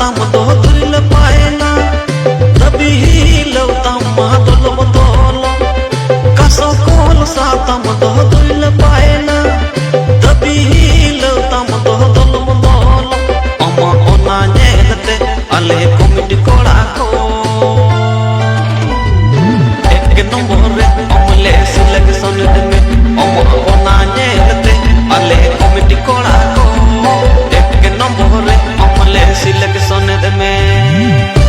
सातम दो धुल पाएला तभी लवतम महादुल बदल कसो कोल सातम दो धुल पाएला तभी लवतम दो धुल बदल अमा ओना नेलते अले कमिटी कोड़ा को एक नंबर रे अमले सिलेक्शन में अमा ओना नेलते अले कमिटी कोड़ा को एक नंबर रे अमले सिलेक्शन में